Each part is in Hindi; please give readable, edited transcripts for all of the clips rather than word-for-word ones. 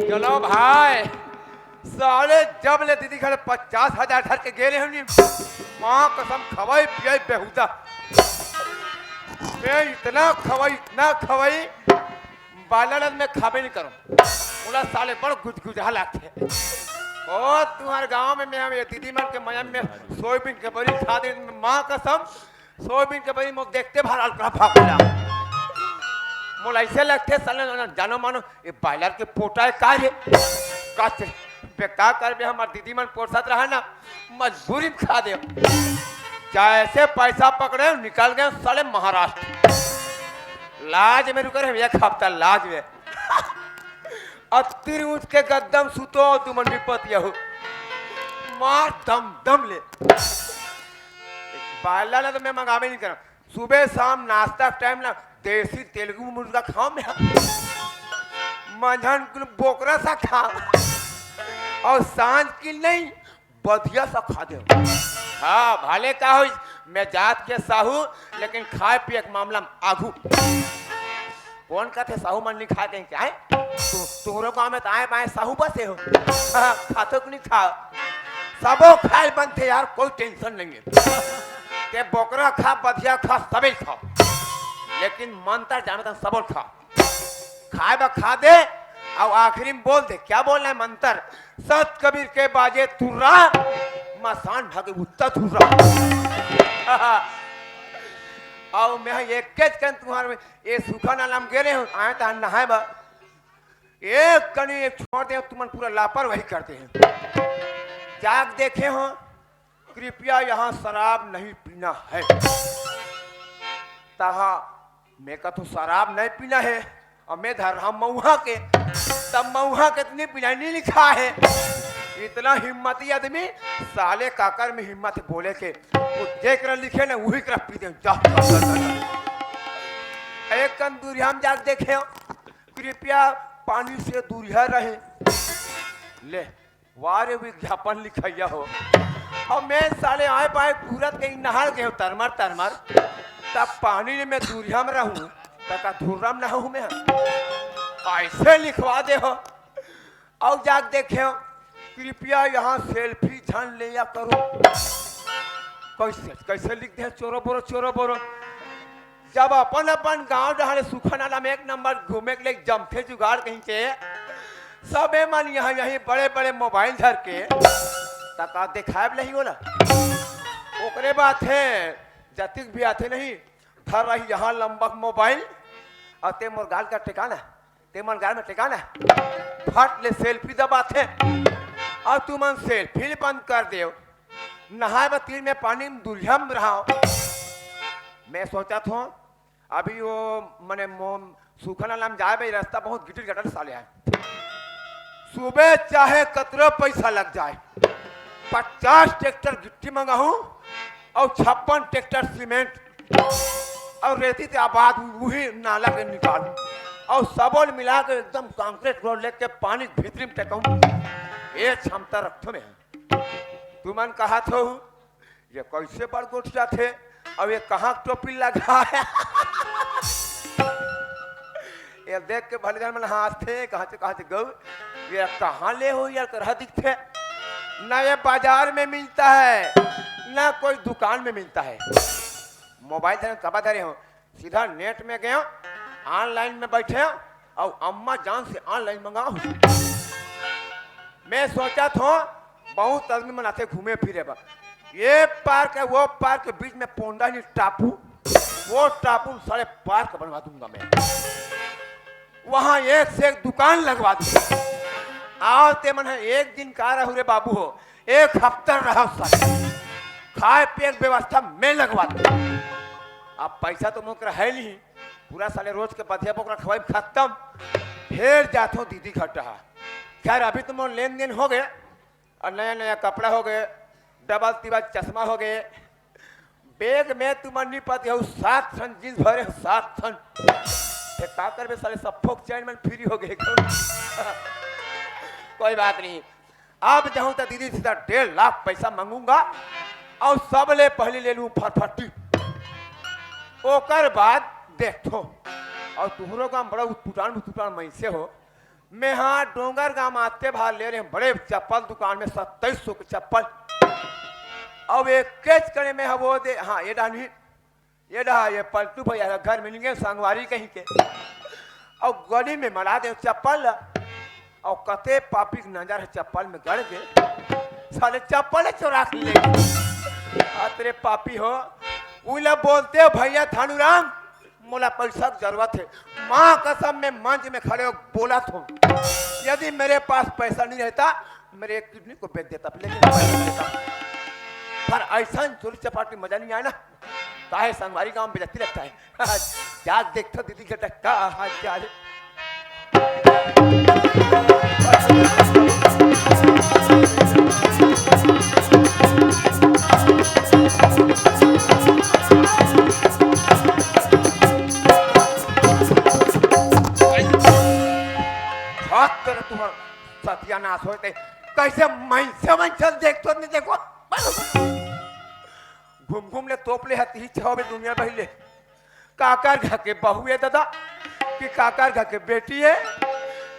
चलो भाई साले जब ले दीदी घर 50,000 धर के गेले हमनी माँ कसम खवाई पियाई बेहुदा मैं इतना खवाई बालानंद में खाबे नहीं करूं बोला साले बड़ गुजगुजा लगते और तुम्हारे गांव में मैं ये दीदी मन के मयम में सोयाबीन के बड़ी खा दे माँ कसम सोयाबीन के बड़ी मुझ देखते भाल अलका भागला मोला ऐसे लगते साले जानो मानो ये बायलर के पोटा है का रे काचे बेकार कर भी हमार दीदी मन पोसत रहा ना मजबूरी में खा दे जैसे पैसा पकड़े निकल गए साले महाराष्ट्र लाज में रुके रहे एक हफ्ता लाज में अतिर उठ के गद्दम सुतो तुमन विपत्ति हो मार दम दम ले बाला ना तो मैं मंगावे नहीं कर सुबह शाम नाश्ता टाइम ना देसी तेलुगु मुर्गा खाओ मैं मंझन कुल बोकरा सा खा और सांझ की नहीं बधिया सा खा दे हाँ भाले का हो मैं जात के साहू लेकिन खाए पिए के मामला में आगू कौन कहते साहू मन नहीं खाते क्या है तुम्हारे गाँव में तो आए पाए साहू बसे हो खाते को नहीं खा सबो खाए बनते यार कोई टेंशन नहीं है के बोकरा खा बधिया खा सबे खा लेकिन मनता जानता सबल खा खाए बा खा दे और आखिरी में बोल दे क्या बोलना है मंत्र सत कबीर के बाजे तुर्रा मसान भागे उत्तर तुर्रा और मैं एक केच कन तुम्हारे ये सूखा नाम गेले हो आए तो नहाए बा एक कनी एक छोड़ दे तुम पूरा लापरवाही करते हैं जाग देखे हो कृपया यहाँ शराब नहीं पीना है तहा मैं का तो शराब नहीं पीना है और मैं धर रहा मऊहा के तब मऊहा कितनी पीना नहीं लिखा है इतना हिम्मती आदमी साले काकर में हिम्मत बोले के वो देख रहा लिखे ना वही तरफ पी दे एक कन दूरिया हम जाके देखे कृपया पानी से दूरिया रहे ले वारे विज्ञापन लिखाइया हो और मैं साले आए पाए पूरत के नहार गए तरमर तरमर तब पानी में दूरिया में रहूं तक धुर्रम ना हूं मैं ऐसे लिखवा दे हो और जाके देखे कृपया यहाँ सेल्फी झन ले या करो कैसे कैसे लिख दे चोरो बोरो जब अपन अपन गांव डहारे सुखा नाला में एक नंबर घूमे के लिए जमथे जुगाड़ कहीं के सबे मन यहाँ यही बड़े बड़े मोबाइल धर के तका दिखाए नहीं होला ओकरे बात है जतिक भी आते नहीं धर रही यहाँ लंबा मोबाइल और ते मोर गाल का ठिकाना ते मन गाल में ठिकाना फट ले सेल्फी दबाते और तू मन सेल्फी बंद कर दे नहाए बतीर में पानी में दुल्हम रहा मैं सोचा था अभी वो मने सूखना नाम जाए भाई रास्ता बहुत गिटर गटर साले है सुबह चाहे कतरा पैसा लग जाए 50 ट्रैक्टर गिट्टी मंगाऊं और 56 ट्रैक्टर सीमेंट और रेती से आबाद वही नाला के निकालूं और सबल मिला के एकदम कंक्रीट रोड लेके पानी भीतरी में टेकाऊं ये क्षमता रखो में तू मन कहा थो ये कैसे बड़ गोठिया थे अब ये कहाँ टोपी लगा है ये देख के भले मन हाथे कहाँ से गौ ये कहाँ ले हो यार करहा दिखते ना ये बाजार में मिलता है ना कोई दुकान में मिलता है मोबाइल धरे कबा धरे हो सीधा नेट में गए ऑनलाइन में बैठे और अम्मा जान से ऑनलाइन मंगाओ मैं सोचा था बहुत आदमी मनाते घूमे फिरे बा ये पार्क है वो पार्क के बीच में पोंडा नहीं टापू वो टापू सारे पार्क बनवा दूंगा मैं वहां एक से एक दुकान लगवा दूंगा आओ ते मन है एक दिन का रहू रे बाबू हो एक हफ्ता रहा खाए पिए व्यवस्था में लगवा दूंगा अब पैसा तो मुकर है नहीं पूरा साले रोज के बधिया पोकरा खवाई खत्म फिर जाता हूँ दीदी घर रहा खैर अभी तुम लेन देन हो गए और नया नया कपड़ा हो गए डबल तिबल चश्मा हो गए बैग में तुम नहीं पाते हो 7 ठन जींस भरे 7 ठन काकर में साले सब फोक चैन में फ्री हो गए कोई बात नहीं अब जाऊं तो दीदी सीधा 1.5 लाख पैसा मांगूंगा और सब ले पहले ले लू फटफटी ओकर बाद देखो और तुहरो गांव बड़ा उतपुटान मैसे हो मैं हाँ डोंगर गांव आते भार ले रहे हैं बड़े चप्पल दुकान में 2700 के चप्पल अब एक केच करे में वो दे हाँ ये डानी ये डहा ये पलटू भैया घर मिलेंगे संगवारी कहीं के और गली में मरा दे चप्पल और कते पापी की नजर है चप्पल में गड़ गए साले चप्पल चुरा के ले तेरे पापी हो उला बोलते हो भैया थानूराम मोला पैसा की जरूरत है माँ कसम में मंच में खड़े हो बोला था यदि मेरे पास पैसा नहीं रहता मेरे एक किडनी को बेच देता पर ऐसा चोरी चपाटी मजा नहीं आया ना काहे संगवारी गांव में बेजती लगता है क्या देखता दीदी के टक्का क्या सत्यानाश होते कैसे मैं देखते नहीं देखो घूम घूम ले तोप ले हती छह बे दुनिया पहले काकर घर के बहू है दादा कि काकर घर के बेटी है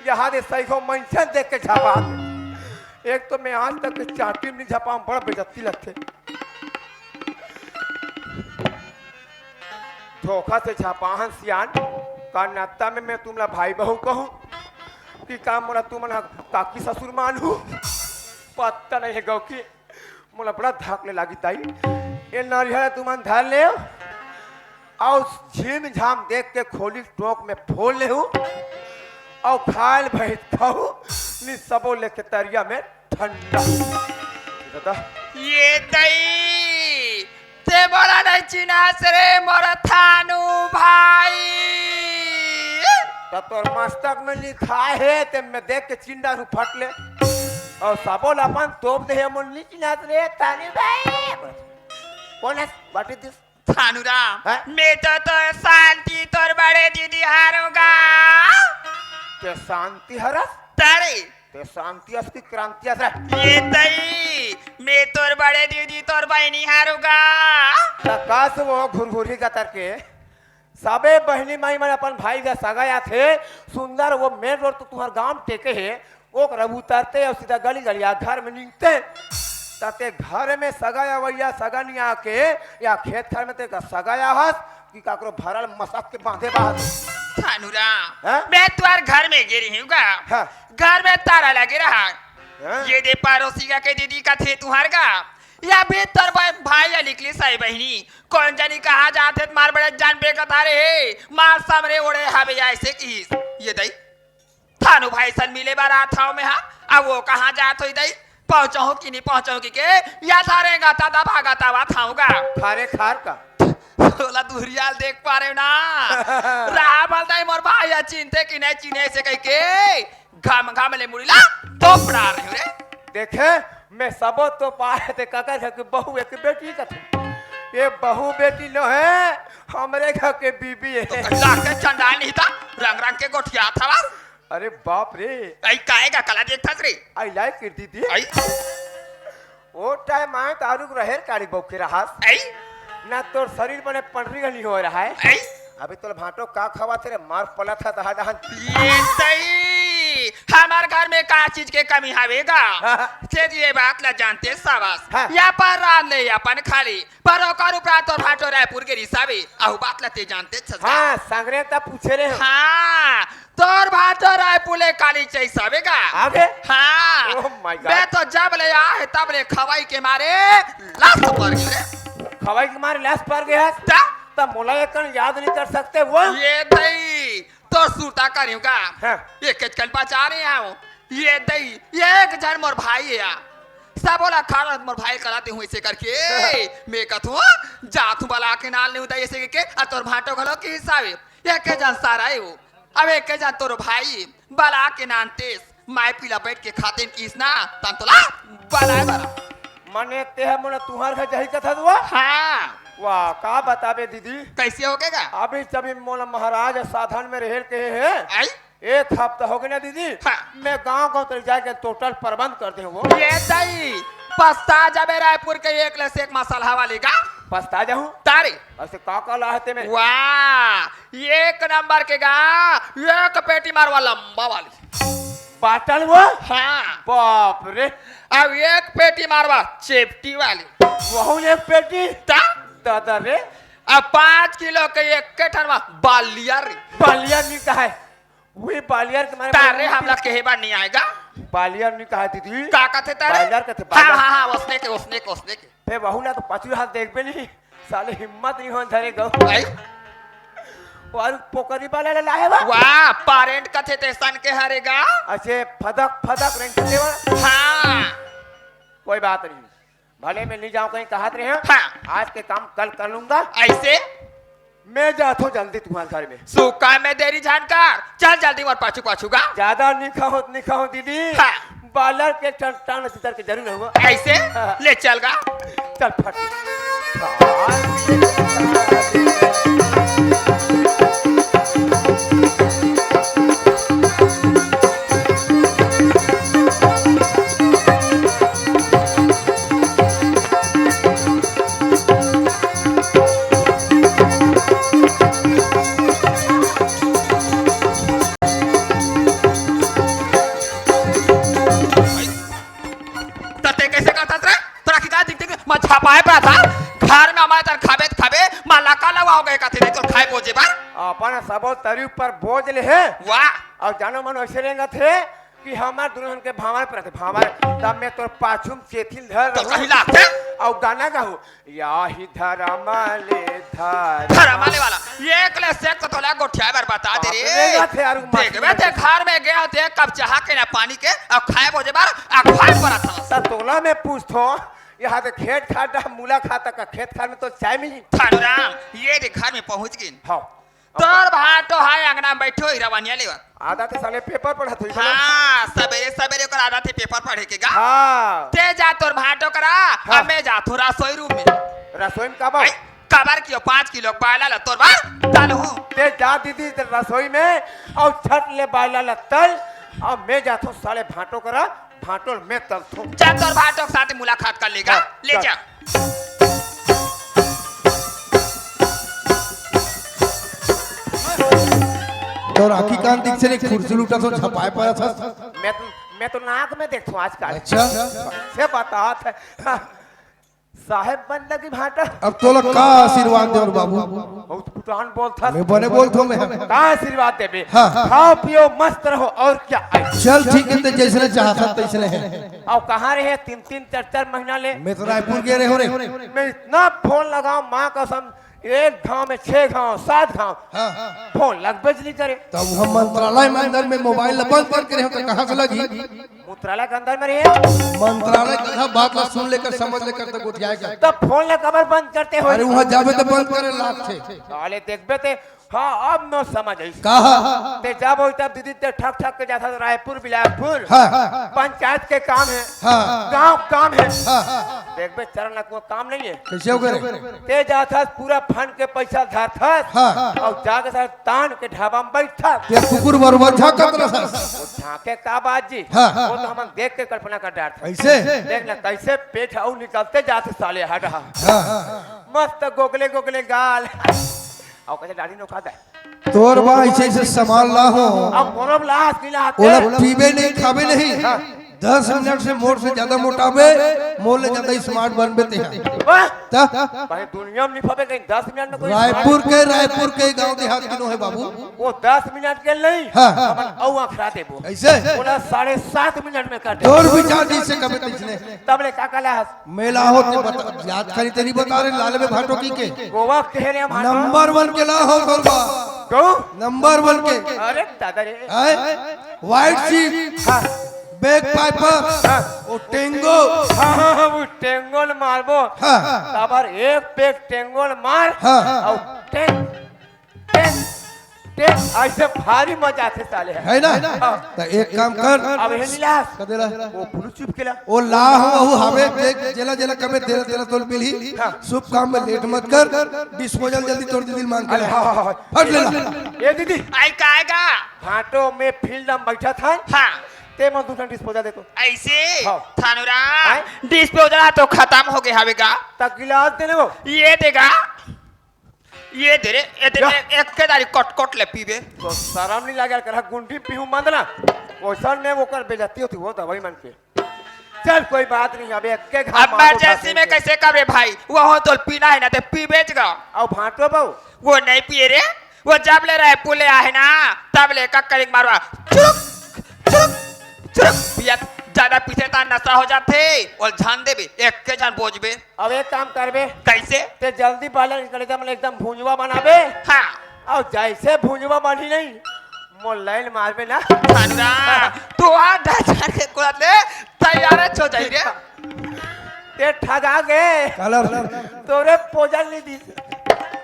यहाँ दे सही को मंशन देख के छापा एक तो मैं आज तक चाटी में छापा बड़ा बेजती लगते धोखा से छापा सियान का नाता में मैं तुमला भाई बहू कहूँ कि काम मोला तुम काकी ससुर मानू पत्ता नहीं है गौ की मोला बड़ा धाकने लगी ताई ये नारियल तुम धर ले और झीम झाम देख के खोली टोक में फोल ले और खाल भैंस खाऊ नि सबो लेके तरिया में ठंडा दादा ये दई ते बोला नहीं चिनास रे मोर थानू भाई तोर मस्तक में लिखा है ते मैं देख के चिंडा रू फट ले और सबोल अपन तोप दे मन नीचे नाच रे तानी भाई कौन है व्हाट इज दिस थानूराम मैं तो शांति तोर बड़े दीदी हारूंगा ते शांति हरस तारे ते शांति असकी क्रांति असरा ये तई मैं तोर बड़े दीदी तोर बहनी हारूंगा तकास वो घुरघुरी का तरके सबे बहनी माई मन अपन भाई का सगाया थे सुंदर वो मेन रोड तो तुम्हार गांव टेके है वो रब उतरते और सीधा गली गलिया घर में निकलते ताते घर में सगाया वैया सगा नहीं आके या खेत घर में ते सगाया हस कि काकरो भरल मसक के बांधे बाहर थानूराम मैं तुम्हार घर में गिरी हूँ हाँ। घर में तारा लगे रहा ये दे पड़ोसी का के दीदी का थे तुम्हार का या बेहतर भाई या निकली साई बहनी कौन जानी कहाँ जाते मार बड़े जान पे कतारे है मार सामने ओढ़े हवे ऐसे की ये दई थानू भाई सन मिले बारा था में हाँ अब वो कहाँ जात हो दई पहुंचाऊं कि नहीं पहुंचाऊं कि के या थारे गाता दा भागाता वा थाऊंगा खारे खार का बोला दुहरियाल देख पा रहे ना रहा बोलता मोर भाई या चिंते कि नहीं चिने से कह के घाम घाम ले मुड़ीला तो पड़ा रहे रे देखे मैं सबो तो पाए थे काका घर के बहू एक बेटी का थे ये बहू बेटी नो है हमारे घर के बीबी है तो के चंडाल नहीं था रंग रंग के गोठिया था बस अरे बाप रे आई काएगा कला देखता रे आई लाइक कर दी थी आई वो टाइम आए तारुक रहेर काड़ी बौके रहास आई ना तोर शरीर बने पंडरी गली हो रहा है आई अभी तो भाटो का खवा तेरे मार पला था दहा दहा ये सही हमारे घर में का चीज के कमी हवेगा से ये बात ला जानते सावास या पर रात ले अपन खाली पर ओकर उपरांत और भाटो रायपुर के रिसावे आहु बात ला ते जानते छस हां संगरे ता पूछे रे हां तोर भाटो रायपुर ले काली चैसावेगा आगे हां ओह माय गॉड मैं तो जब ले आए तब ले खवाई के मारे लाश पर गिरे खवाई के मारे लाश पर गया तब मोला एकन याद नहीं कर सकते वो ये दई तो सूता करूंगा हाँ। ये कचकन पचा रहे हैं ये दई ये एक जन मोर भाई है सब बोला खाना मोर भाई कराते हुए से करके मैं कहूँ जातू बला के नाल नहीं उतार ऐसे के और तोर भाटो घलो के हिसाबे एक जन सारा है वो अब एक जन तोर भाई बला के नान तेज माय पीला बैठ के खाते किस ना तंतला बला बला मने ते है मोला तुम्हार घर जही कथा दुआ हाँ वाह का बताबे दीदी कैसे हो गएगा अभी सभी मोला महाराज साधन में रह के है आई एक हफ्ता हो गया ना दीदी हाँ। मैं गांव गांव तक जाके टोटल प्रबंध कर दे वो ये दई पछता जाबे रायपुर के एक ले से एक मसाला वाली का पछता जाऊं तारी ऐसे का लाहते में वाह एक नंबर के गा एक पेटी मारवा लंबा वाली बाटल वो हाँ बाप रे अब एक पेटी मारवा चेपटी वाली वहू एक पेटी ता दादा रे अब 5 किलो के एक के ठनवा बालिया रे बालियार नहीं कहा है वही बालियार के मारे तारे हमला कहे बार नहीं आएगा बालियार नहीं कहा दीदी का कहते तारे बालियार कहते हाँ बालियार। हाँ हाँ उसने के फे बहू ना तो पांचवी हाथ देख भी नहीं साले हिम्मत नहीं हो धरे गो आई और पोकरी वाला लाए बा वाह पारेंट कथे ते सन के हरेगा अच्छे फदक फदक रेंट लेवा हाँ कोई बात नहीं भले मैं नहीं जाऊं कहीं कहत रहे हैं हाँ आज के काम कल कर लूंगा ऐसे मैं जाता हूं जल्दी तुम्हारे घर में सुका में देरी जानकार चल जल्दी और पाछू पाछूगा ज्यादा नहीं खाओ दीदी हाँ। बालर के टान उतर के जरूर होगा ऐसे ले चलगा चल फट तते कैसे करता रे तोरा की का दिख मैं छापाए पड़ा था घर में हमारे तर खाबे माला का लगा हो गए कथे नहीं तो खाए पोजे बार अपन सबो तरी पर बोझ ले है वाह और जानो मन ऐसे रहेगा थे कि हमार दुल्हन के भावर पर थे भावर तब मैं तोर पाछुम चेथिल धर तो कहीं लाते और गाना गाहू या ही धरमाले धर धरमाले वाला ये एक ले से को तोला गोठिया बार बता दे रे देखबे ते घर में गया थे कब चाह के ना पानी के अब खाए पोजे बार आ खाए पड़ा था सब तोला में पूछतो यहाँ तो खेत खाटा मूला खाता का खेत खाट में तो चाय मिली थानुराम ये दे घर में पहुंच गई हाँ तोर भाटो हाय अंगना में बैठो ही रवानिया लेवा आधा तो साले पेपर पढ़ा तो हां सवेरे कर आधा थे पेपर पढ़े के गा हाँ ते जा तोर भाटो करा हाँ। हमें जा तू रसोई रूम में रसोई में कब कबर कियो 5 किलो पाला ल तोर बार डालू ते जा दीदी ते रसोई में और छट ले बाला लत्तल और मैं जाता हूँ साले भाटो करा भाटो में तलथो जा तोर भाटो के साथ मुलाकात कर लेगा हाँ, ले चल। जा और हकीकान दिख से एक कुर्सी लूटा तो छपाए पाया था मैं तो नाक में देखता हूँ आजकल अच्छा से बतात है साहेब बन लगी भाटा अब तो लोग का आशीर्वाद दे और बाबू बहुत पुरान बोलता मैं बने बोलता हूँ मैं का आशीर्वाद देबे हाँ, हाँ। खाओ पियो मस्त रहो और क्या आई चल ठीक है तो जैसे चाहता तैसे है और कहाँ रहे 3-3 4-4 महीना ले मैं तो रायपुर गए रहे हो रे मैं इतना फोन लगाऊं माँ कसम 1 गांव में 6 गांव 7 गांव हाँ, फोन लगभग नहीं करे तब हम मंत्रालय में अंदर में मोबाइल बंद करके रहे हो तो कहाँ से लगी मूत्रालय के अंदर में रहे मंत्रालय का बात ला सुन लेकर समझ लेकर तो गुटियाएगा तब फोन ले कबर बंद करते हो अरे वहाँ जावे तो बंद करे लाख थे साले देखबे ते हाँ अब मैं समझ आई कहा ते जब हो तब दीदी ते ठक ठक के जाता रायपुर बिलासपुर हाँ, पंचायत के काम है हाँ, गांव काम है हाँ, देखबे चरण को काम नहीं है कैसे हो गए ते जाता पूरा फंड के पैसा धारता हाँ। और जाके साथ तान के ढाबा में बैठा ये कुकुर बरबर झाकत रहा वो झांके का बात जी हाँ। वो तो हम देख के कल्पना कर डांट ऐसे देख ना कैसे पेट और निकलते जाते साले हट हाँ, मस्त गोगले गोगले गाल और कैसे दाढ़ी नोखा दे तोर बा ऐसे ऐसे संभाल ला हो अब मोरब लाश नीला ओला हाथे पीबे नहीं खाबे नहीं 10 मिनट से मोर से ज्यादा मोटाबे मोले ज्यादा स्मार्ट बनबे ते वाह ता भाई दुनिया में नहीं फबे कहीं 10 मिनट में कोई रायपुर के गांव देहात किनो है बाबू वो 10 मिनट के नहीं हाँ। अपन औ आखरा देबो ऐसे बोला 7.5 मिनट में कर दे तोर विचार जी से कबे किसने तब ले का कला मेला होते बता याद करी तेरी बता रहे लाल में भाटो की के गोवा कह रहे हम नंबर 1 के ला हो तोर बा को नंबर 1 के अरे दादा रे व्हाइट शीप हाँ बैक पाइपर ओ टेंगो हाँ वो टेंगोल मारबो हाँ तबर एक पेक टेंगोल मार हाँ। और टेंग टेंग टेंग ऐसे भारी मजा आते साले है ना तो एक काम कर अब हे नीलास कदेला वो ब्लू चिप केला ओ ला हो हवे देख जेला जेला कबे तेरा तेरा तोल मिली शुभ काम में लेट मत कर डिस्पोजल जल्दी तोड़ दिल मांग के अरे हाँ हट ले ला ये दीदी आई काएगा घाटों में फील्ड में बैठा था हाँ ते मैं दूसरा डिस्पोजल देखो ऐसे हाँ। थानुरा आए? डिस्पोजल तो खत्म हो गया हवे का तक गिलास देने वो ये देगा ये दे रे ये दे या। एक के दारी कट कट ले पीबे तो शर्म नहीं लगे कर गुंडी पीहू मंदना वैसा में वो कर बेजती होती वो दवाई मन के चल कोई बात नहीं अब एक के घर अब इमरजेंसी में कैसे करे भाई वो हो तो पीना है ना तो पी बेच गा और भाटो बाऊ वो नहीं पिए रे वो जब ले रहे पुले आहे ना तब ले कक्कर मारवा चुरुक चुरुक चुरुक पिया ज्यादा पीछे ता नशा हो जाते और जान देबे एक के जान बोझबे अब एक काम करबे कैसे ते जल्दी बालन निकले तो एकदम भुंजवा बनाबे हाँ और जैसे भुंजवा बनी नहीं मोर लाइन मारबे ना थानुरा तू आ ढाचार के कुलत ले तैयार हो जाई रे ते ठगा गए कलर तोरे पोजल नहीं दी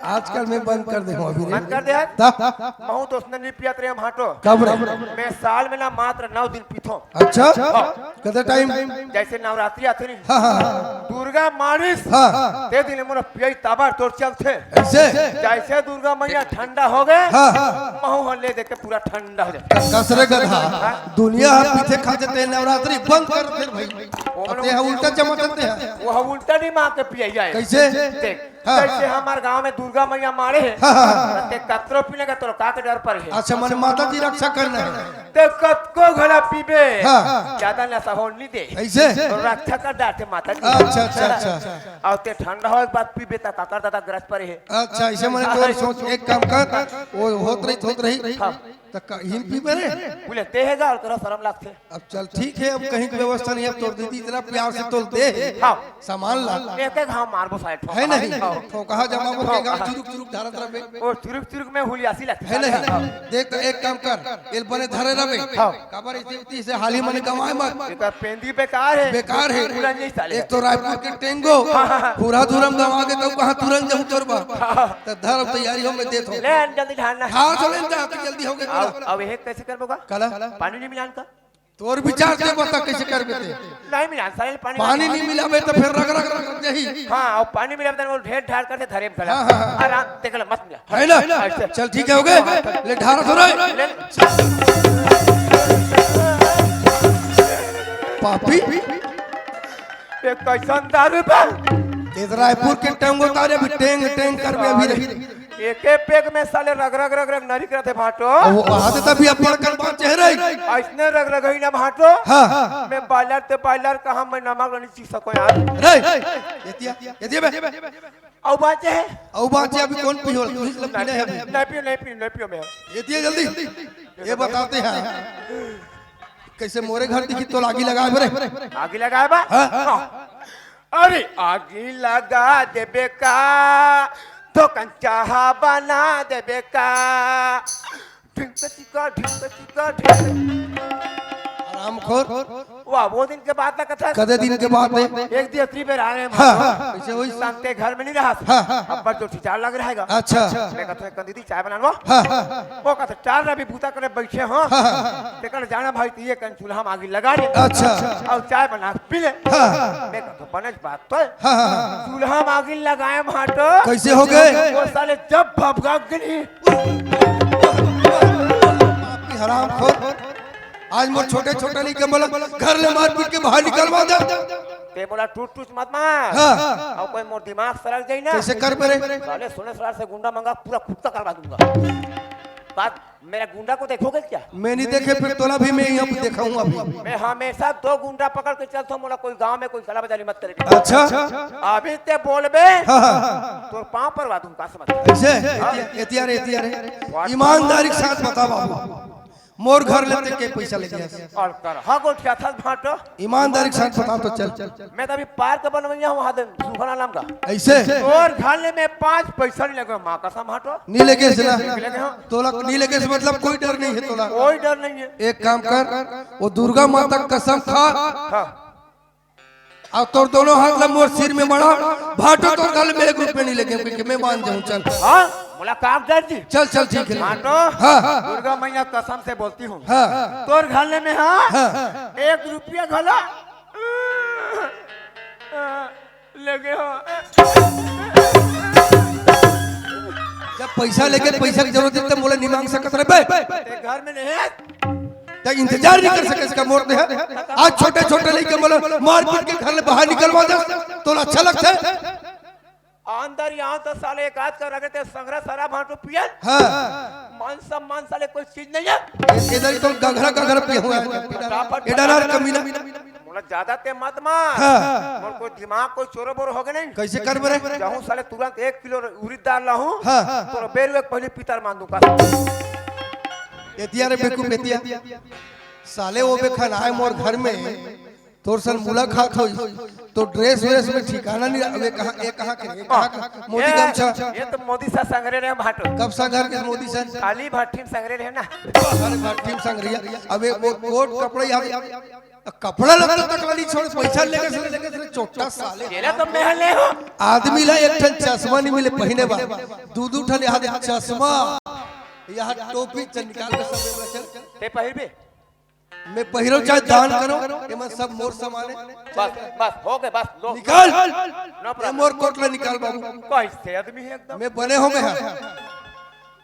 आजकल मैं बंद कर दे अभी मन कर दे तब महू तो उसने नहीं पियत रे भाटो कब रे मैं साल में ना मात्र 9 दिन पीथो अच्छा कितना टाइम जैसे नवरात्रि आते नहीं हाँ हाँ दुर्गा मानिस हाँ ते दिन मोर पियई ताबर तोड़ चल थे ऐसे जैसे दुर्गा मैया ठंडा हो गए हाँ महू हन ले देके पूरा ठंडा हो जाए कसरे गधा दुनिया पीछे खा जाते हैं नवरात्रि बंद कर दे भाई अब ते उल्टा चमकते हैं वो उल्टा नहीं मार के पियई जाए कैसे देख हाँ, जैसे हमारे गांव में दुर्गा मैया मारे है हाँ, ते कतरो पीने का तो का के डर पर है अच्छा मैंने माता जी रक्षा करना है ते कतको घड़ा पीबे हाँ। ज्यादा नशा हो नहीं दे ऐसे तो रक्षा कर डाटे माता जी अच्छा अच्छा अच्छा और ते ठंडा हो बाद पीबे ता काकर दादा ग्रस पर है अच्छा ऐसे मैंने तो सोच एक काम कर वो होत रही तो हिम पी मेरे बोले ते हैगा और तेरा शर्म लागते अब चल ठीक है अब कहीं की व्यवस्था नहीं अब तोड़ दीदी इतना प्यार से तोड़ दे हाँ। सामान ला एक एक हम मारबो साइड है नहीं ठोका जमा को के गांव चुरुक चुरुक धारा तरफ में और चुरुक चुरुक में हुलियासी लगता है नहीं देख तो एक काम कर एल बने धरे रवे कबर इसी से हाली मने कमाए मत ये पेंदी बेकार है बेकार है पूरा नहीं साले एक तो रायपुर के टेंगो पूरा धुरम गवा के तो कहां तुरंत जाऊं तोरबा तो धर तैयारी हो मैं देत हो ले जल्दी ढालना हां चले जा जल्दी हो गया अब ये कैसे करबोगा कला पानी नहीं मिलान का तोर विचार से बता कैसे कर बेते नहीं मिलान साले पानी नहीं मिलाबे तो फिर रग रग रग जही हां और पानी मिला तो वो ढेर ढार करके धरे में खड़ा हाँ। आराम देख ले मत मिला है ना चल ठीक है हो गए ले ढारा थोड़ा ले पापी ये कैसन दारू बा इधर रायपुर के टेंगो तारे भी टेंग टेंग कर में अभी रही एक पेग में साले रग रग रग रग नरी करते भाटो वो वहां से तभी अब पढ़कर बात चेहरे ऐसने रग रग ही ना भाटो हाँ मैं बालर ते बालर कहां मैं नमक नहीं सीख सको यार रे ये बे औ बाचे है औ बात अभी कौन पी हो तू ही सब पीने है नहीं पियो मैं ये दिए जल्दी ये बताते हैं कैसे मोरे घर दिखी तो लागी लगाए बरे आगे लगाए बा हाँ। अरे आगे लगा देबे का तो कंचा बना देबे का आराम खोर वाह वो दिन के बाद ना कथा कदे दिन के बाद में एक दिन अत्री पे आ रहे हाँ, कैसे वही संगते घर में नहीं रहा हाँ। अब बड़ जो चार लग रहेगा अच्छा मैं कहता है दीदी चाय बनानो हाँ वो कहता चार रवि भूता करे बैठे हो तेकर जाना भाई ये कन चूल्हा में आगे लगा दे अच्छा और चाय बना के पी ले हाँ मैं कहता बनज बात तो है हाँ चूल्हा में आगे लगाए भाटो कैसे हो गए वो साले जब भभगा गई हराम खोर आज मोर छोटे छोटे नहीं के बोला घर ले मार पीट के बाहर निकलवा दे ते बोला टूट टूट मत मार हाँ और कोई मोर दिमाग सरक जाई ना कैसे कर मेरे साले सोने सरार से गुंडा मंगा पूरा कुत्ता करवा दूंगा बात मेरा गुंडा को देखोगे क्या मैं नहीं देखे फिर तोला भी मैं यहाँ पे देखा हूँ अभी मैं हमेशा दो गुंडा पकड़ के चलता हूँ मोला कोई गांव में कोई कला बजारी मत करे अच्छा अभी ते बोलबे हाँ तो पांव पर वादूं का समझ ऐसे एतियारे ईमानदारी के साथ बता बाबू मोर घर लेते के पैसा ले गया और कर हाँ को क्या था भाटो ईमानदारी के साथ बता तो चल मैं तो अभी पार्क बनवैया हूँ हादन सुखना नाम का ऐसे और घालने में 5 पैसा नहीं लगे माँ का भाटो नीले के से ना लगे हाँ तोला नीले के से मतलब कोई डर नहीं है तोला कोई डर नहीं है एक काम कर वो दुर्गा माता की कसम खा हाँ और तोर दोनों हाथ मोर सिर में बड़ा भाटो तोर गल में 1 रुपया नहीं लगे क्योंकि मैं मान जाऊं चल हाँ मुलाकात डर जी चल चल ठीक है भाटो हाँ दुर्गा मैया कसम से बोलती हूँ हाँ तोर घालने में हाँ 1 रुपया घाला लगे हो जब पैसा लेके पैसा की जरूरत है तो बोले नहीं मांग सकत रे बे ते घर में नहीं है तो इंतजार नहीं कर सके इसका मोड़ दे आज छोटे छोटे लड़के बोलो मार पीट के घर में बाहर निकलवा दे तो अच्छा लगता है अंदर यहाँ तो साले एक आध कर रखे थे संग्रह सारा भाटो पियल। हाँ मान सम्मान साले कोई चीज नहीं है। इधर ही तो गघरा गघरा पिया हुआ है इधर कमीना मोला ज्यादा ते मत मार। हाँ। मोर कोई दिमाग कोई चोरो बोरो हो गए नहीं। कैसे कर बरे जाऊं साले तुरंत 1 किलो उड़ीद डाल रहा हूँ। हाँ। तो बेर वे पहले पितर मान दूंगा। एतिया रे बेकू बेतिया साले वो बे खाना है मोर घर में तोर सन मुलाकात हो तो ड्रेस व्रेस में ठिकाना नहीं अबे कहां ये कहां के ये कहां मोदी गमछा ये तो मोदी सा संग्रह रहे भाटो। कब सा घर के मोदी सा खाली भाटी संग्रह रहे ना। अरे भाटी संग्रिया अबे वो कोट कपड़ा यहाँ कपड़ा लगता तक वाली छोड़ पैसा लेके छोटा साले केला तो महल ले हो। आदमी ला एक ठन चश्मा नहीं मिले पहने बा दू ठन यहाँ चश्मा यहाँ टोपी निकाल के सब ते पहिर बे मैं पहिरो चाहे दान करो एमा सब मोर सामान बस बस हो गए बस लो निकाल नो ये मोर कोट ले निकाल बाबू कैसे आदमी है एकदम। मैं बने हो गए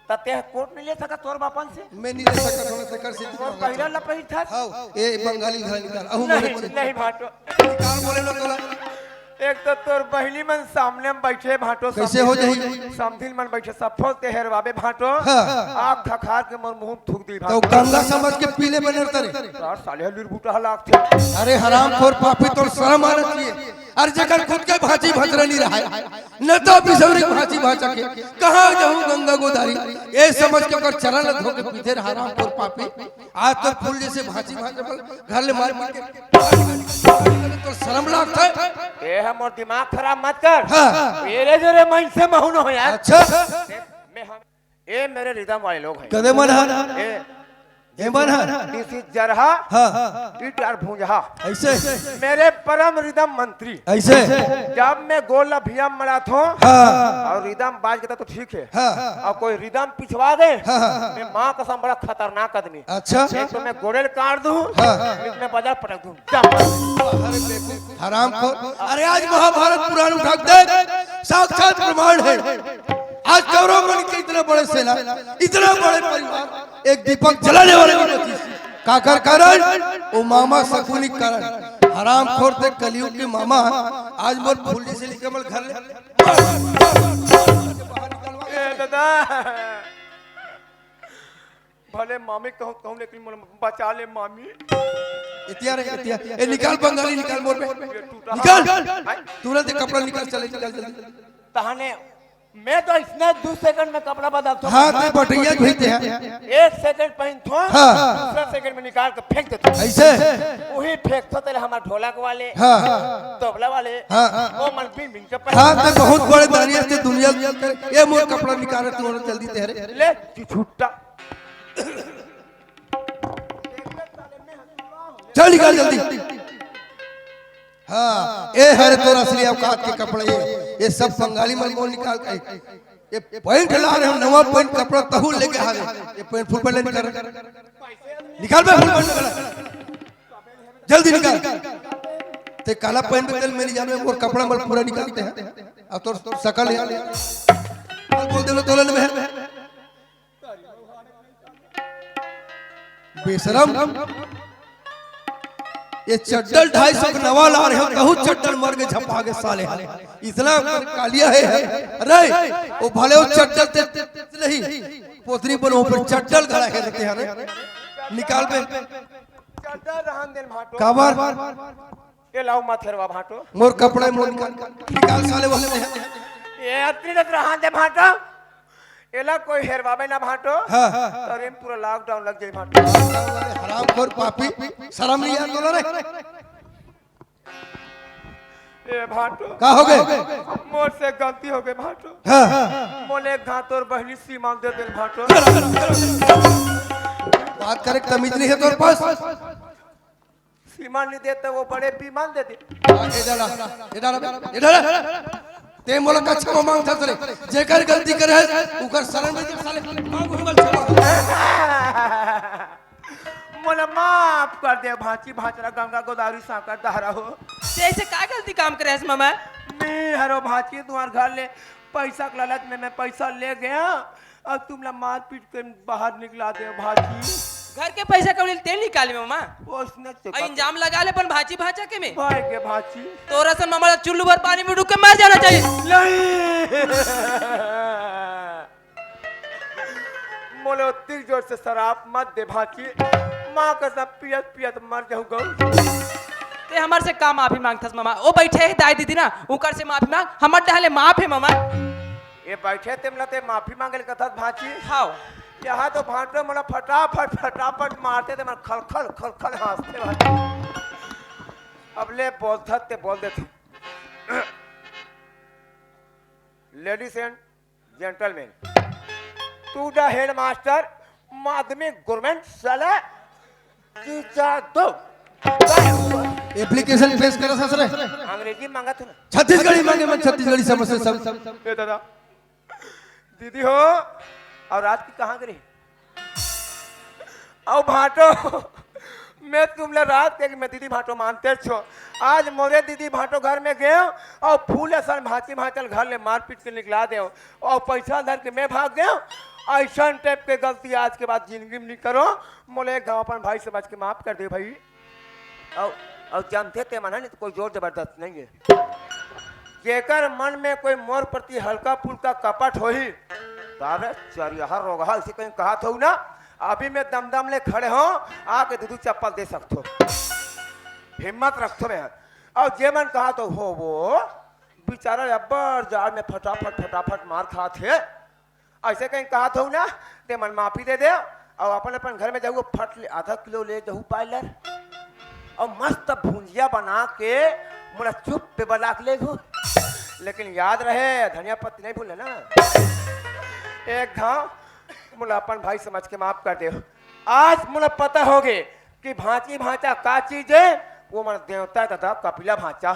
तते कोट नहीं ले सका तोर बापन से। मैं नहीं ले सकता थोड़ा से कर से तोर पहिरा ला पहिर था। हां ए बंगाली घर निकाल अहू नहीं नहीं भाटो निकाल बोले लो तोला एक तो तोर बहली मन सामने में बैठे भाटो कैसे हो जाई समथिल मन बैठे सफल ते हेरवाबे भाटो आग खखार के मन मुंह थूक दी तो भाटो। गंगा समझ के पीले बने तरे यार साले लुर बूटा लाग थे। अरे हरामखोर पापी तो शर्म आना चाहिए अरे जगह खुद के भाजी भजरा नहीं रहा है न तो बिसौरी भाजी भाजा के कहां जाऊं गंगा गोदारी ये समझ के कर चरण धो के पीछे हरामखोर पापी आज तो फूल जैसे भाजी भाजा घर ले मार मार के तो शर्म लगता है। ए हम और दिमाग खराब मत कर। हाँ। मेरे जरे मन से महुन हो यार। अच्छा मैं हम ए मेरे रिदम वाले लोग हैं। कदे मन है ए ये मन है दिस इज जरहा हां इट आर भूंजहा ऐसे मेरे परम रिदम मंत्री ऐसे जब मैं गोल अभियम मरा था हाँ और रिदम बाज के तो ठीक है। हाँ और कोई रिदम पिछवा दे हाँ। मैं माँ कसम बड़ा खतरनाक आदमी। अच्छा एक तो मैं गोरेल काट दूं हाँ। इसमें बाजार पटक दूं। हराम को अरे आज महाभारत पुराण उठा दे साक्षात प्रमाण है आज कौरव के इतने बड़े सेना इतना बड़े परिवार एक दीपक जलाने वाले काकर कारण वो मामा शकुनी कारण हराम खोर थे कलयुग के मामा आज मोर फूली से निकल घर ए दादा भले मामी कहूं लेकिन मोर बचा ले मामी। इतिया रे इतिया ए निकाल बंगाली निकाल मोर पे निकाल तुरंत कपड़ा निकाल चले निकाल जल्दी तहाने मैं तो इसने 2 सेकंड में कपड़ा बदलता हां ते बटैया भेजते हैं 1 सेकंड पहन थो हाँ। दूसरा सेकंड में निकाल के फेंक देता ऐसे वही फेंक थो तेरे हमारे ढोलक वाले हां तबला वाले हाँ। वो मन बिन बिन के हां ते बहुत बड़े दानिया से दुनिया ये मोर कपड़ा निकाल तू जल्दी तेरे ले छुट्टा चल निकाल जल्दी हाँ ये हर तो असली औकात के कपड़े ये सब बंगाली मलमोल निकाल के ये पॉइंट ला रहे हम नवा पॉइंट कपड़ा तहु लेके आ गए ये पॉइंट फुल पहले निकाल बे फुल पॉइंट जल्दी निकाल ते काला पॉइंट पे कल मेरी जान में और कपड़ा मल पूरा निकालते हैं अब तो शकल है बोल दे लो तोलन में बेशरम ये चड्डल 250 नवा ला रहे हो कहू चड्डल मर के झपा के साले इतना कालिया है अरे वो भले वो चड्डल नहीं पोतरी बनो पर चड्डल गड़ा के देते हैं निकाल पे चड्डल रहन देन भाटो काबर ये लाओ माथेरवा भाटो मोर कपड़े मोर निकाल साले वाले ये अतरी दत रहन दे भाटो एला कोई हेरवाबे ना भाटो हां अरे पूरा लॉकडाउन लग जाए भाटो। हरामखोर पापी शर्म नहीं आता रे ए भाटो का हो गए मोर से गलती हो गई भाटो। हां मोले घातोर बहनी सीमा दे देन भाटो। बात करे तमीज नहीं है तोर पास सीमा नहीं देते वो बड़े बीमान दे दे। इधर ते मोला कच्चा मांग था तरे जेकर गलती करे है उकर शरण में साले मांग घुमल मोला माफ कर दे भांची भांचरा गंगा गोदावरी साकर दहरा हो। ऐसे का गलती काम करे है मामा मैं हरो भांची तुम्हारे घर ले पैसा के लालच में मैं पैसा ले गया अब तुम ला मार पीट कर बाहर निकला दे भांची। घर के पैसा कौड़ी तेल निकाले मामा उसने और इंजाम लगा ले अपन भाची भाचा के में भाई के भाची तोरा सन मामा चुल्लू भर पानी में डूब के मर जाना चाहिए। नहीं मोले उतनी जोर से शराब मत दे भाची, माँ का सब पियत पियत मर जाऊंगा। ते हमार से का माफी मांगथस मामा, ओ बैठे है दाई दीदी ना उनकर से माफी मांग, हमर डहले माफ है मामा। ये बैठे तेम लते माफी मांगे कथा भाची हाओ यहाँ तो भाटो मला फटाफट फटाफट मारते थे, मैं खल खल खल खल हंसते भाई। अब ले बोलते बोल देते ladies and gentleman, to the head master माध्यमिक गवर्नमेंट साला टीचर दो एप्लीकेशन फेस करा ससरे अंग्रेजी मांगा था ना छत्तीसगढ़ी मांगे मन छत्तीसगढ़ी समझ से सब ये दादा दीदी हो और रात की कहाँ गई और भाटो मैं तुमने रात के मैं दीदी भाटो मानते छो, आज मोरे दीदी भाटो घर में गए और फूल असन भाची भाचल घर ले मार पीट के निकला दे और पैसा धर के मैं भाग गया। ऐसा टाइप के गलती आज के बाद जिंदगी में नहीं करो, मोले गाँव अपन भाई समझ के माफ कर दे भाई। और जानते थे मना नहीं तो कोई जोर जबरदस्त नहीं है, जेकर मन में कोई मोर प्रति हल्का फुल्का कपट हो ही तारे चरिया रोगा इसी कहीं कहा था ना, अभी मैं दम ले खड़े हो आके दूध चप्पल दे सकते हो, हिम्मत रखो मैं। और जे मन कहा तो हो वो बेचारा अब्बर जाल में फटाफट मार खा थे, ऐसे कहीं कहा था ना ते मन माफी दे दे और अपन घर में जाऊँ फट ले आधा किलो ले जाऊँ पाइलर और मस्त भुंजिया बना के मोला चुप पे बना के ले गो, लेकिन याद रहे धनिया पत्ती नहीं भूले ना। एक घाव मुला अपन भाई समझ के माफ कर दे। आज मुझे पता हो गए कि भांची भांचा का चीज है, वो मन देवता तथा कपिला भांचा।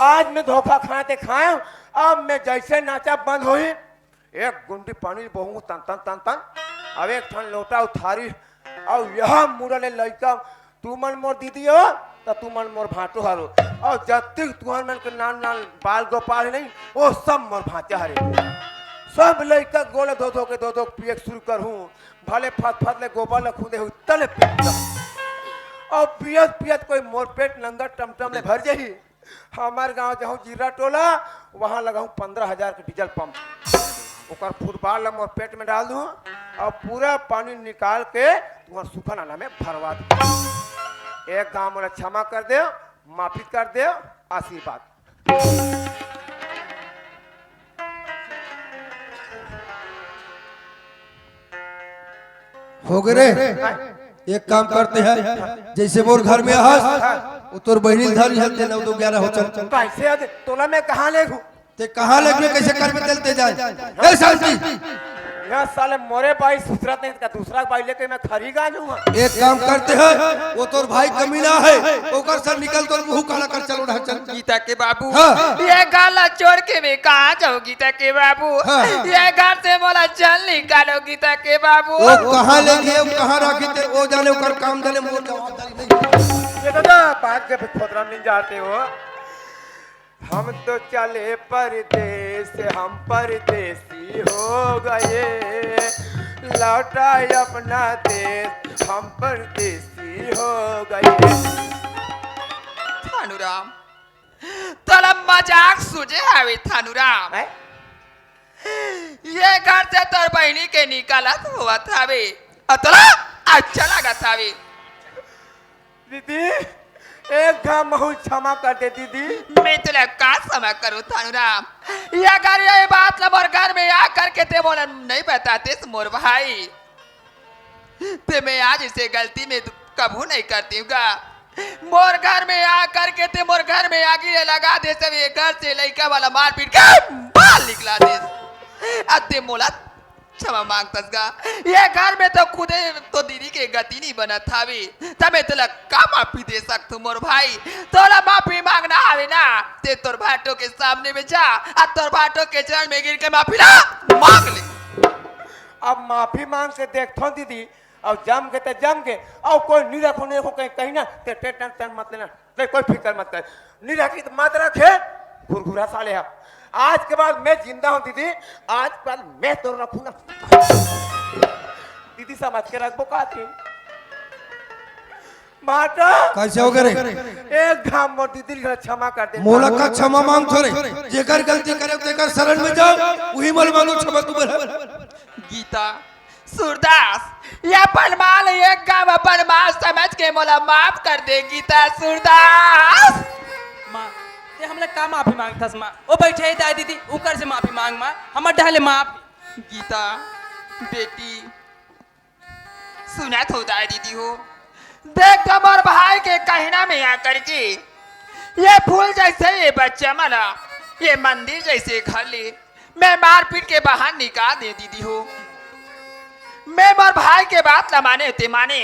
आज मैं धोखा खाते खाए, अब मैं जैसे नाचा बंद हुई एक गुंडी पानी बहू तन तन तन तन, अब एक ठन लोटा उठारी और यह मुरले लड़का तू मन मोर दीदी हो तो तू मन मोर भाटो हारो, और जब तक तुम्हारे मन के नान नान बाल गोपाल नहीं वो सब मोर भांचा हरे, सब लड़का गोले धो धो के पिए शुरू कर हूँ, भले फत ले गोबर ले खुदे तले पेट और पियत कोई मोर पेट नंगा टमटम ले भर जाही। हमारे गांव जाऊँ जीरा टोला वहाँ लगाऊँ 15,000 के डीजल पंप, ओकर फुटबॉल मोर पेट में डाल दूँ और पूरा पानी निकाल के तुम्हारे सूखा नाला में भरवा दूँ। एक गांव में क्षमा कर दे, माफी कर दे, आशीर्वाद। हो गए रे, एक काम करते हैं जैसे मोर घर में आहस उतर बहनी धर हलते 9 2 11 हो चल पैसे तोला में कहाँ ले घूँ ते कहां लगे कैसे कर में चलते जाए ए शांति यहाँ साले मोरे भाई सुसरत नहीं का दूसरा भाई लेके मैं खरी गा जाऊंगा। एक काम करते हैं वो तोर भाई कमीना है ओकर सर निकल तोर मुंह काला कर चलो ढा चल गीता के बाबू हाँ। ये गाला छोड़ के मैं कहाँ जाऊँ गीता के बाबू, हाँ। ये घर से बोला चल निकालो गीता के बाबू। वो कहां ले गए कहां रखी ते वो जाने ओकर काम जाने मोर जवाबदारी नहीं। ये दादा बात के खोदरा नहीं जाते हो, हम तो चले परदेस हम परदेसी हो गए, लौटा अपना देश हम परदेसी हो गए। थानुराम तोला मजाक सुझे हवे थानुराम, हैं? ये घर से तोर बहनी के निकालत हुआ थावे और तोला अच्छा लगा थावे। दीदी एक घाम महू क्षमा कर दे दीदी। मैं तुला का क्षमा करूँ थानुराम, ये अगर ये बात मोर घर में आ करके ते बोला नहीं बताते मोर भाई ते मैं आज इसे गलती में कबू नहीं करती हूँ। मोर घर में आ करके ते मोर घर में आगे लगा दे सब ये घर से लड़का वाला मार पीट के बाल निकला दे, अते मोला क्षमा मांगतस गा। ये घर में तो खुदे तो दीदी के गति नहीं बना था भी तबे तोला का माफी दे सकतू मोर भाई, तोला माफी मांगना आवे ना ते तोर भाटो के सामने में जा और तोर भाटो के चरण में गिर के माफी ना मांग ले। अब माफी मांग के देखो दीदी और जम के ते जम के और कोई नहीं रखो नहीं रखो कहीं ना ते टेंशन मत लेना, नहीं कोई फिक्र मत कर, नहीं रखी तो मत रखे घुरघुरा साले है। आज के बाद मैं जिंदा हूँ दीदी, आज के बाद मैं तो रखूंगा दीदी समझ के रखो का थी माता कैसे हो करे एक घाम मोर दीदी के क्षमा कर दे मोला का क्षमा मांग थोरे जेकर गलती करे तेकर शरण में जाओ वही मल मांगो क्षमा तू बोल गीता सूरदास ये पलमाल एक काम अपन माँ समझ के मोला माफ कर दे गीता सूरदास। माँ ते हमला का माफी मांगथस माँ ओ बैठे है दाई दीदी उकर से माफी मांग माँ हमर डाले माफ गीता बेटी सुना तो दाई दीदी हो देख मोर भाई के कहना में आकर के ये फूल जैसे ये बच्चा मला ये मंदिर जैसे घर ले मैं मारपीट के बाहर निकाल दे दीदी हो। मैं मोर भाई के बात न माने ते माने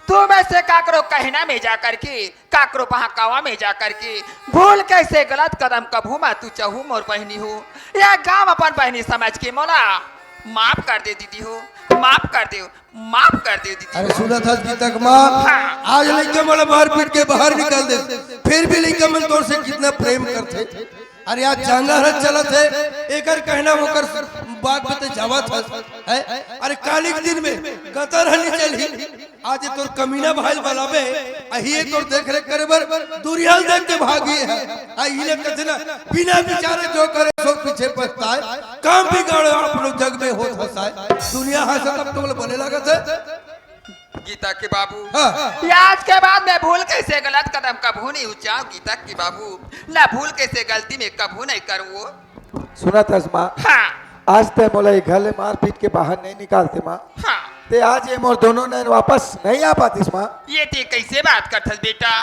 तू में से काकरो कहना में जाकर के काकरो बहकावा में जाकर के भूल कैसे गलत कदम कभू मा तू चाहू मोर बहनी हो या गांव अपन बहनी समझ के मोला माफ कर दे दीदी हो माफ कर दे दीदी। अरे सुना था गीता का माँ आज लड़का मला मार पीट के बाहर निकाल दे फिर भी लड़का मन तोर से कितना प्रेम करते अरे आज चांगा रथ चला थे एकर कहना होकर बात पे जावा था अरे काली के दिन में कतर हनी चली आज तोर कमीना भाई वाला में अही तोर देख रेख करे बर दूरियाल देख के भागी है अहिले कहते ना बिना विचारे जो करे सो पीछे पछताए काम बिगाड़े आप लोग जग में होत हसाए दुनिया हंसत अब तो बने लगत है गीता के बाबू हाँ। आज के बाद मैं भूल कैसे गलत कदम कभू नहीं उठाऊं गीता के बाबू ना भूल कैसे गलती में कभू नहीं करूँ। सुना था माँ हाँ आज ते मोला ये घर ले मार पीट के बाहर नहीं निकालते माँ हाँ ते आज ये मोर दोनों ने वापस नहीं आ पाती माँ ये ते कैसे बात करथस बेटा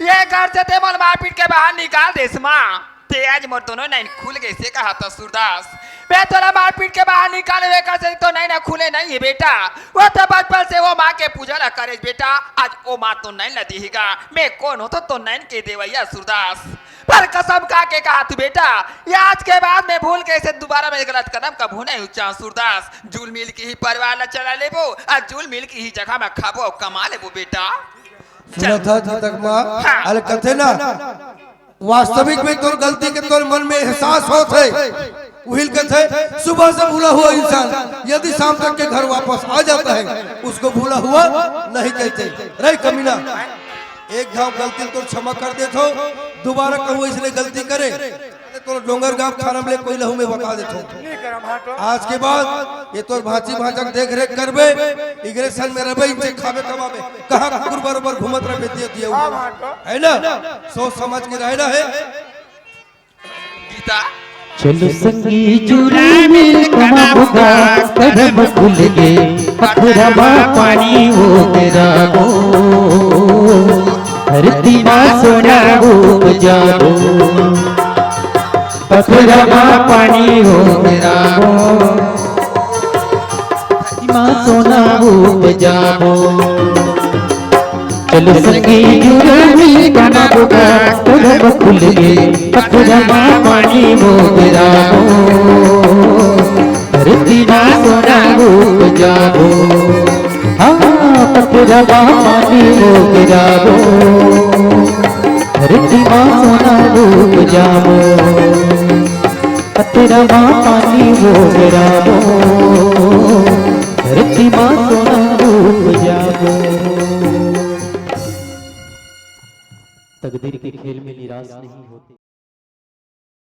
ये घर से ते मोल मारपीट के बाहर निकाल देस माँ ते आज मोर दोनों नाइन खुल गए से कहा था सूरदास मैं तोरा मारपीट के बाहर निकाले कर से तो नहीं ना खुले नहीं है बेटा वो तो बचपन से वो माँ के पूजा ना करे बेटा आज वो माँ तो नहीं ला देगा मैं कौन हो तो नहीं के देवैया सूरदास पर कसम खा के कहा तू बेटा ये आज के बाद मैं भूल के इसे दोबारा मैं गलत कदम कभू नहीं उच्चाऊं सूरदास जुल मिल की ही परिवार ला चला लेबो आज जुल मिल की ही जगह में खाबो कमा लेबो बेटा। सुना था तक माँ अरे कथे ना वास्तविक में तोर गलती के तोर मन में एहसास होत है वही कथे सुबह से भूला हुआ इंसान यदि शाम तक के घर वापस आ जाता है उसको भूला हुआ नहीं कहते रे कमीना एक घाव गलती तो क्षमा कर देथो दोबारा कहूँ इसने गलती करे तो डोंगर गांव थाना में कोई लहू में बता देथो आज के बाद ये तो भांची भांचक देख रेख करबे इगरे सन में रबे इनसे खावे कमावे कहां कुकुर बरोबर घूमत रहे दिए है ना सोच समझ के रहना है गीता चलो संगी चूरा मिल कमा बुगा कदम खुल गए पथरमा पानी हो तेरा हो धरती माँ सोना डूब जाओ पथरमा पानी हो तेरा हो माँ सोना डूब जाओ चलो संगी चूरा मिल कमा बुगा कदम खुल गए पथरमा पानी हो तेरा हो धरती माँ सोना डूब जाओ हाँ पथरमा पानी हो तेरा हो धरती माँ सोना डूब जाओ पथरमा पानी हो तेरा हो धरती माँ सोना डूब जाओ। तकदीर के खेल में निराश नहीं होते।